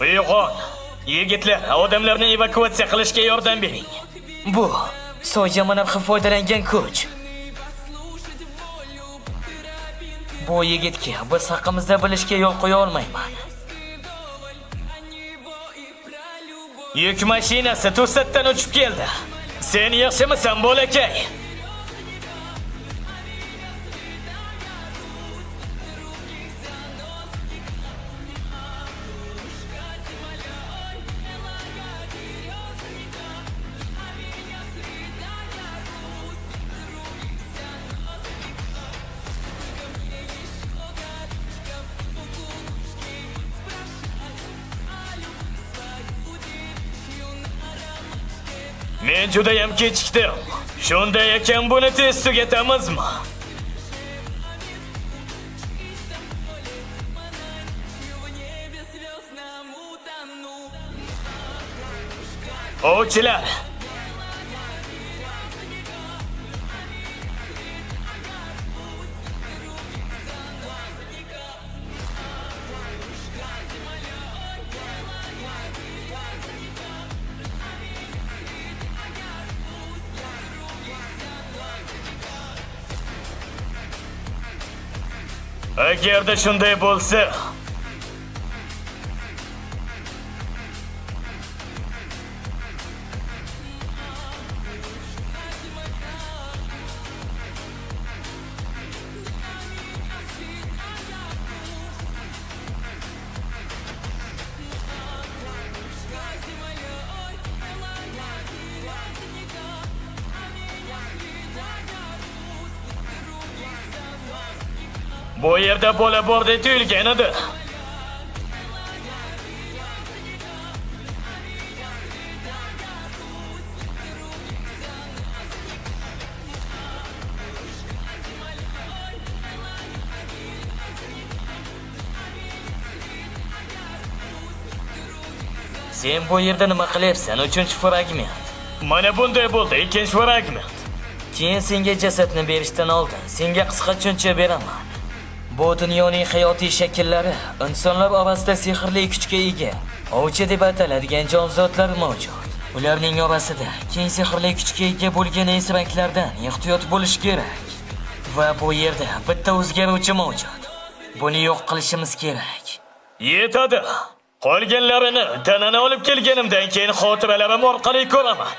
Uyg'on. Yigitlar, odamlarni evakuatsiya qilishga yordam bering. Bu so'yga manabxi foydalangan kuch. Bu yigitga biz haqimizda bilishga yo'l qo'ya olmayman. Yuk mashinasi to'satdan uchib keldi. Sen yaxshimisan, bolakay? Men judayam kechikdim. Shunday ekan buni tez tugatamizmi? Ovchilar, agarda shunday bo'lsa, bu yerda bola bor deb tuyulgan edi. Sen bu yerda nima qilyapsan? 3-fragment. Mana bunday bo'ldi, 2-fragment. Keyin senga jasadni berishdan oldin senga qisqa tushuncha beraman. Bu dunyoning hayotiy shakllari insonlar orasida sehrli kuchga ega. Ovchi deb ataladigan jonzotlar mavjud. Ularning orasida keng sehrli kuchga ega bo'lgan esraklardan ehtiyot bo'lish kerak. Va bu yerda bitta o'zgaruvchi mavjud. Buni yo'q qilishimiz kerak. Yetadi. Qolganlarini tanani olib kelganimdan keyin xotiralarim orqali ko'raman.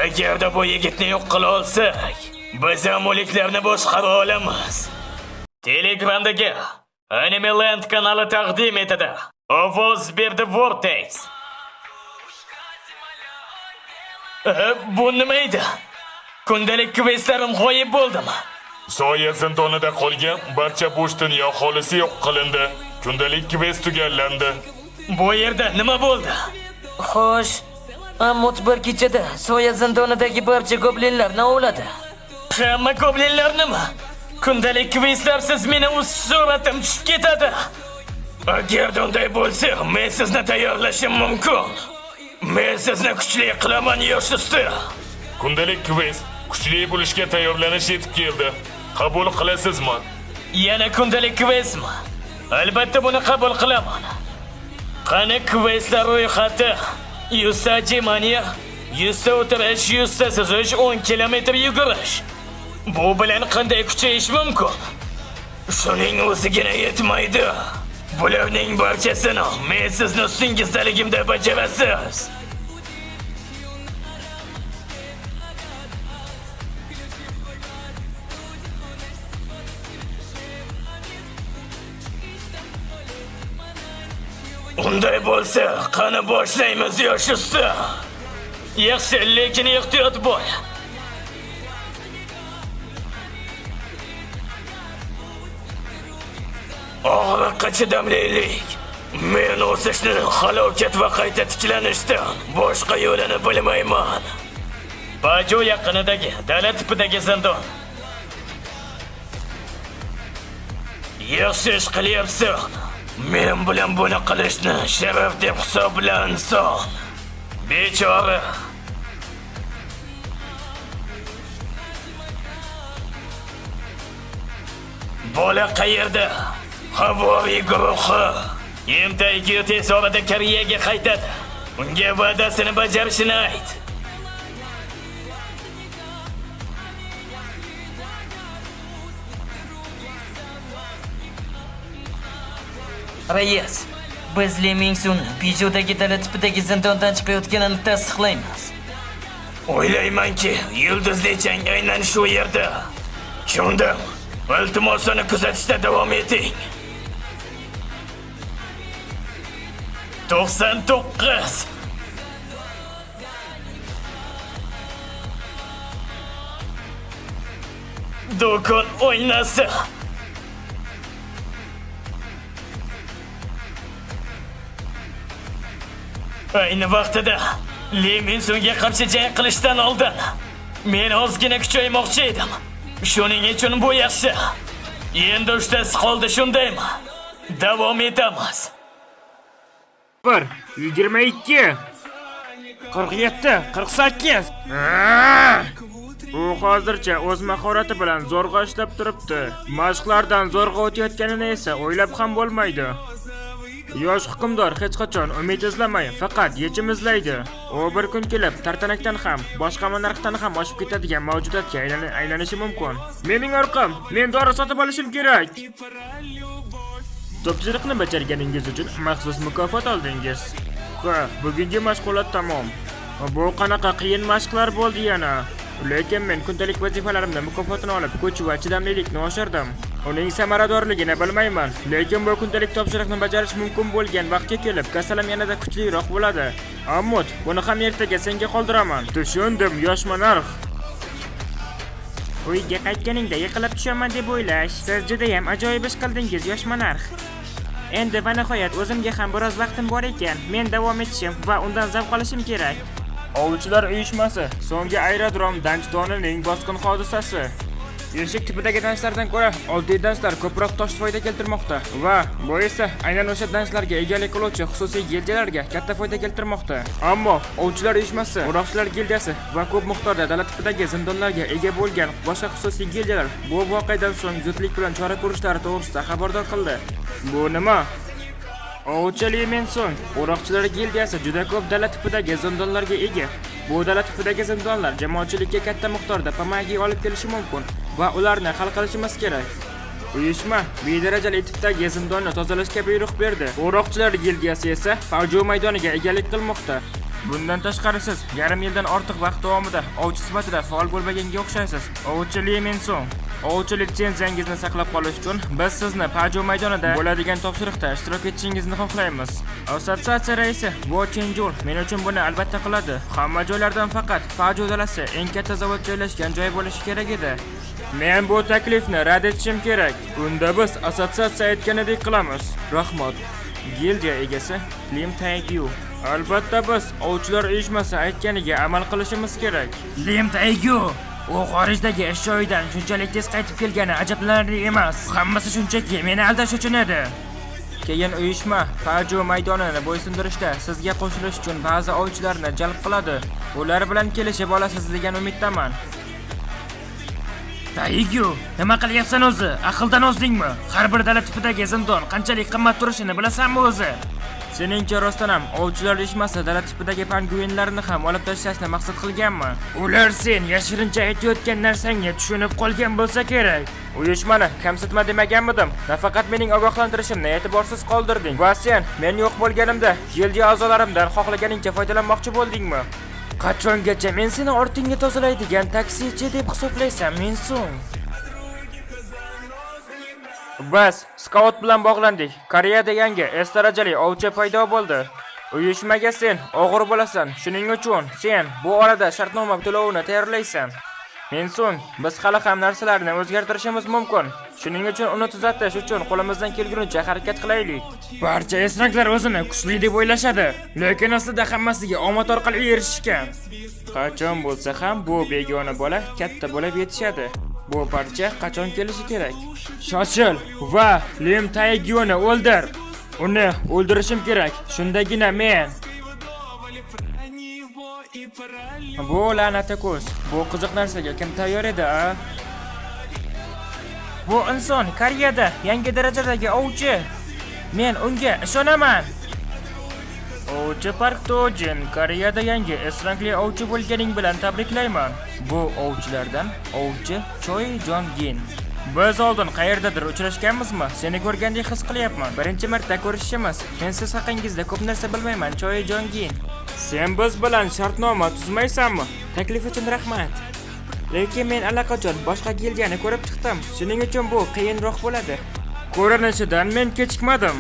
Agarda bu yigitni yo'q qila olsak, biz ham o'liklarni boshqara olamiz. Telegramdagi Anime Land kanali taqdim etadi. Ovoz berdi Vortex. Bu nima edi? Kundalik questlarim g'oyib bo'ldimi? Soya zindonida qolgan barcha bo'sh dunyo aholisi yo'q qilindi. Kundalik quest tugallandi. Bu yerda nima bo'ldi? Xo'sh, Amut bir kechada soya zindonidagi barcha goblinlarni ovladi. Hamma goblinlarnimi? Kundalik questlarsiz meni o'z suratim tushib ketadi. Agar unday bo'lsa, men sizni tayyorlashim mumkin. Men sizni kuchli qilaman yosh usta. Kundalik quest kuchli bo'lishga tayyorlanish yetib keldi. Qabul qilasizmi? Yana kundalik questmi? Albatta buni qabul qilaman. Qani questlar ro'yxati? 100 ajimaniya, 100 o'tirish, 100 suzish, 10 kilometr yugurish. Bu bilan qanday kuchayish mumkin? Shuning o'zigina yetmaydi. Bularning barchasini men sizni ustingizdaligimda bajarasiz. Unday bo'lsa, qani boshlaymiz yosh usta. Yaxshi, lekin ehtiyot bo'l. Og'riqqa chidamlilik. Men o'sishni halokat va qayta tiklanishdan boshqa yo'lini bilmayman. Bajo yaqinidagi dala tipidagi zindon. Yaxshi ish qilyapsan. Men bilan buni qilishni sharaf deb hisoblanson. Bechora. Bola qayerda? Havoriy guruhi. Emtayga tez orada Koreyaga qaytadi. Unga va'dasini bajarishini ayt. Rais, biz Li Mingsunni Bijudagi dala tipidagi zindondan chiqayotganini tasdiqlaymiz. O'ylaymanki, yulduzli jang aynan shu yerda. Shunda, iltimos uni kuzatishda davom eting. 99. Do'kon o'ynasa. Ayni vaqtida Li Mingsunga qarshi jang qilishdan oldin men ozgina kuchaymoqchi edim. Shuning uchun bu yaxshi. Endi ushtasi qoldi, shundaymi? Davom etamiz. 1, 22, 47, 48. U hozircha o'z mahorati bilan zo'rg'a ishlab turibdi. Mashqlardan zo'rg'a o'tayotganini esa o'ylab ham bo'lmaydi. Yosh hukmdor hech qachon umid izlamay, faqat yechim izlaydi. U bir kun kelib tartanakdan ham, boshqa monarxdan ham oshib ketadigan mavjudotga aylanishi mumkin. Mening orqam, men dori sotib olishim kerak. Topshiriqni bajarganingiz uchun maxsus mukofot oldingiz. Ha, bugungi mashg'ulot tamom. Bu qanaqa qiyin mashqlar bo'ldi yana. Lekin men kundalik vazifalarimda mukofotini olib, kuch va chidamlilikni oshirdim. Uning samaradorligini bilmayman, lekin bu kundalik topshiriqni bajarish mumkin bo'lgan vaqtga kelib, kasalim yanada kuchliroq bo'ladi. Ammot, buni ham ertaga senga qoldiraman. Tushundim, yosh monarx. Uyga qaytganingda yiqilib tushaman deb o'ylash, siz juda ham ajoyib ish qildingiz, yosh monarx. Endi va nihoyat o'zimga ham biroz vaqtim bor ekan. Men davom etishim va undan zavq olishim kerak. Ovchilar uyushmasi so'nggi aerodrom danchtonining bosqin hodisasi. Eshik tipidagi danchlardan ko'ra oddiy danchlar ko'proq tosh foyda keltirmoqda va bu esa aynan o'sha danchlarga egalik qiluvchi xususiy gildiyalarga katta foyda keltirmoqda. Ammo ovchilar uyushmasi, o'roqchilar gildiyasi va ko'p miqdorda dala tipidagi zindonlarga ega bo'lgan boshqa xususiy gildiyalar bu voqeadan so'ng zudlik bilan chora ko'rishlari to'g'risida xabardor qildi. Bu nima? Ovchi Li Mingsun, o'roqchilar gildiyasi juda ko'p dala tipidagi zindonlarga ega. Bu dala tipidagi zindonlar jamoatchilikka katta miqdorda pamagi olib kelishi mumkin va ularni hal qilishimiz kerak. Uyushma bedarajali tipdagi zindonni tozalashga buyruq berdi. O'roqchilar gildiyasi esa Pajo maydoniga egalik qilmoqda. Bundan tashqari siz yarim yildan ortiq vaqt davomida ovchi sifatida faol bo'lmaganga o'xshaysiz. Ovchi Li Mingsun, ovchi litsenziyangizni saqlab qolish uchun biz sizni Pajo maydonida bo'ladigan topshiriqda ishtirok etishingizni xohlaymiz. Assotsiatsiya raisi Bo Chenjul men uchun buni albatta qiladi. Hamma joylardan faqat Pajo dalasi eng katta zavod joylashgan joy bo'lishi kerak edi. Men bu taklifni rad etishim kerak. Unda biz assotsiatsiya aytganidek qilamiz. Rahmat. Gildiya egasi Lim Taegyu. Albatta biz ovchilar uyushmasi aytganiga amal qilishimiz kerak. Lim Taegyu, u xorijdagi ish joyidan shunchalik tez qaytib kelgani ajablanarli emas. Hammasi shunchaki meni aldash uchun edi. Keyin uyushma Pajo maydonini bo'ysundirishda sizga qo'shilish uchun ba'zi ovchilarni jalb qiladi. Ular bilan kelishib olasiz degan umiddaman. Taegyu, nima qilyapsan o'zi? Aqldan ozdingmi? Har bir dala tipidagi zindon qanchalik qimmat turishini bilasanmi o'zi? Seningcha rostdan ham ovchilar uyushmasi dala tipidagi panguinlarni ham olib tashlashni maqsad qilganmi? Ular sen yashirincha aytayotgan narsangni tushunib qolgan bo'lsa kerak. Uyushmani kamsitma demaganmidim. Nafaqat mening ogohlantirishimni e'tiborsiz qoldirding va sen men yo'q bo'lganimda gildiya a'zolarimdan xohlaganingcha foydalanmoqchi bo'ldingmi? Qachongacha men seni ortingga tozalaydigan taksichi deb hisoblaysan, Mingsun? Bas, skaut bilan bog'landik. Koreyada yangi S darajali ovchi paydo bo'ldi. Uyushmaga sen o'g'ir bo'lasan. Shuning uchun sen bu orada shartnoma to'lovini tayyorlaysan. Mingsun, biz hali ham narsalarni o'zgartirishimiz mumkin. Shuning uchun uni tuzatish uchun qo'limizdan kelgunicha harakat qilaylik. Barcha esnaklar o'zini kuchli deb o'ylashadi, lekin aslida hammasiga omad orqali erishishgan. Qachon bo'lsa ham bu begona bola katta bo'lib yetishadi. Bu parcha qachon kelishi kerak? Shoshil va Lim Taegyoni o'ldir. Uni o'ldirishim kerak. Shundagina men bu la'nati ko'z. Bu qiziq narsaga kim tayyor edi, a? Bu inson Koreyada yangi darajadagi ovchi. Men unga ishonaman. Ovchi Park Dojin, Koreyada yangi S-rangli ovchi bo'lganing bilan tabriklayman. Bu ovchilardan ovchi Choi Jong-gin. Biz oldin qayerdadir uchrashganmizmi? Seni ko'rgandek his qilyapman. Birinchi marta ko'rishishimiz. Men siz haqingizda ko'p narsa bilmayman, Choi Jong-gin. Sen biz bilan shartnoma tuzmaysanmi? Taklif uchun rahmat. Lekin men allaqachon boshqa gildiyani ko'rib chiqdim. Shuning uchun bu qiyinroq bo'ladi. Ko'rinishidan men kechikmadim.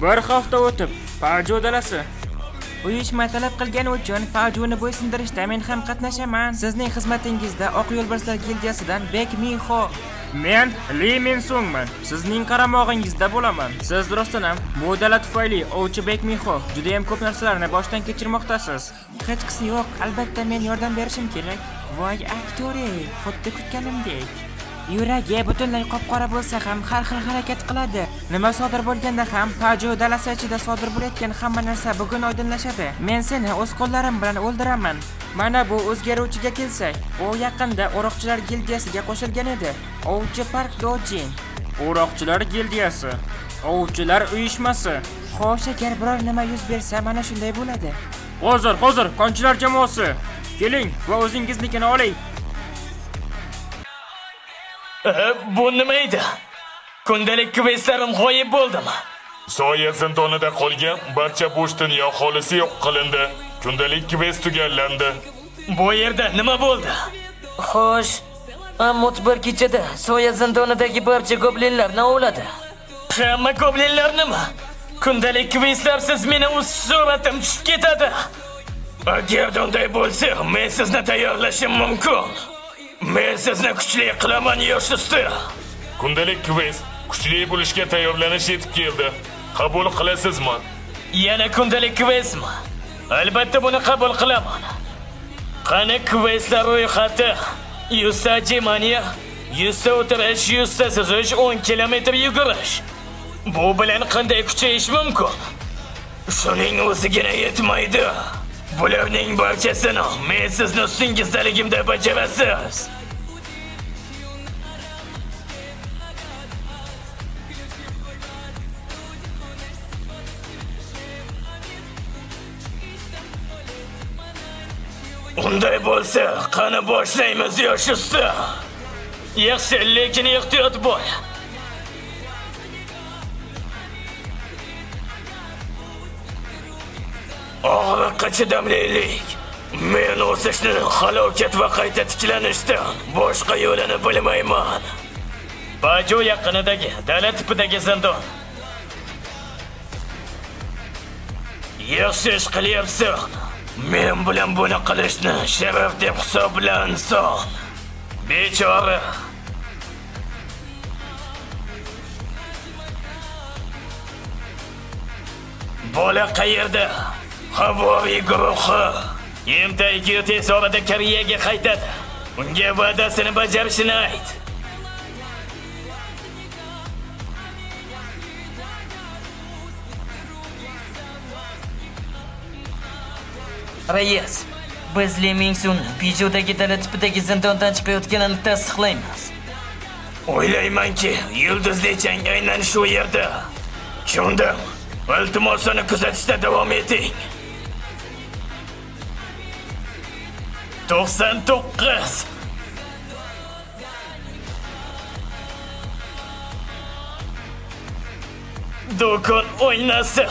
Bir hafta o'tib, Paju dalasi. Uyushma talab qilgani uchun Pajuni bo'ysundirishda men ham qatnashaman. Sizning xizmatingizda Oq yo'lbarslar gildiyasidan Bek Minho. Men Lee Min-sungman. Sizning qaramog'ingizda bo'laman. Siz rostdan ham bu dala tufayli ovchi Bek Minho juda ham ko'p narsalarni boshdan kechirmoqdasiz. Hech qisi yo'q, albatta men yordam berishim kerak. Voy aktori, xuddi kutganimdek. Yuragi butunlay qop-qora bo'lsa ham har xil harakat qiladi. Nima sodir bo'lganda ham Paju dalasi ichida sodir bo'layotgan hamma narsa bugun oydinlashadi. Men seni o'z qo'llarim bilan o'ldiraman. Mana bu o'zgaruvchiga kelsak, u yaqinda O'roqchilar gildiyasiga qo'shilgan edi. Ovchi Park Dojin. O'roqchilar gildiyasi. Ovchilar uyushmasi. Xo'sh, agar biror nima yuz bersa, mana shunday bo'ladi. Hozir, konchilar jamoasi. Keling va o'zingiznikini oling. Bu nima edi? Kundalik questlarim g'oyib bo'ldimi? Soya zindonida qolgan barcha bo'sh dunyo aholisi yo'q qilindi. Kundalik quest tugallandi. Bu yerda nima bo'ldi? Xo'sh, Ammut bir kechada Soya zindonidagi barcha goblinlarni ovladi. Hamma goblinlar nima? Kundalik questlarsiz meni o'z suratim tushib ketadi. Agar unday bo'lsa, men sizni tayyorlashim mumkin. Men sizni kuchli qilaman, yosh usta. Kundalik quest kuchli bo'lishga tayyorlanish yetib keldi. Qabul qilasizmi? Yana kundalik questmi? Albatta buni qabul qilaman. Qani questlar ro'yxati? 100 jimaniya, 100 o'tirish, 100 suzish, 10 kilometr yugurish. Bu bilan qanday kuchayish mumkin? Shuning o'zigina yetmaydi. Bularning barchasini men sizni ustingizdaligimda bajarasiz. Unday bo'lsa, qani boshlaymiz, yosh usta. Yaxshi, lekin ehtiyot bo'l. Og'riqqa chidamlilik. Men o'sishni halokat va qayta tiklanishdan boshqa yo'lini bilmayman. Paju yaqinidagi dala tipidagi zindon. Yaxshi ish qilyapsan. Men bilan buni qilishni sharaf deb hisoblanson. Bechora. Bola qayerda? Havoviy guruhi. Emtayki tez orada Koreyaga qaytadi. Unga va'dasini bajarishini ayt. Rais, biz Lee Min-sungni Pijudagi dala tipidagi zindondan chiqayotganini tasdiqlaymiz. O'ylaymanki, yulduzli jang aynan shu yerda. Tushundim. Iltimos uni kuzatishda davom eting. 99. Do'kon o'ynasi.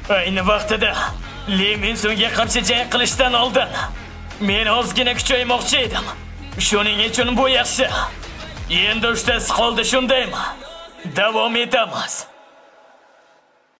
Ayni vaqtida Lee Min-sungga qarshi jang qilishdan oldin men ozgina kuchaymoqchi edim. Shuning uchun bu yaxshi. Endi 3tasi qoldi, shundaymi? Davom etamiz.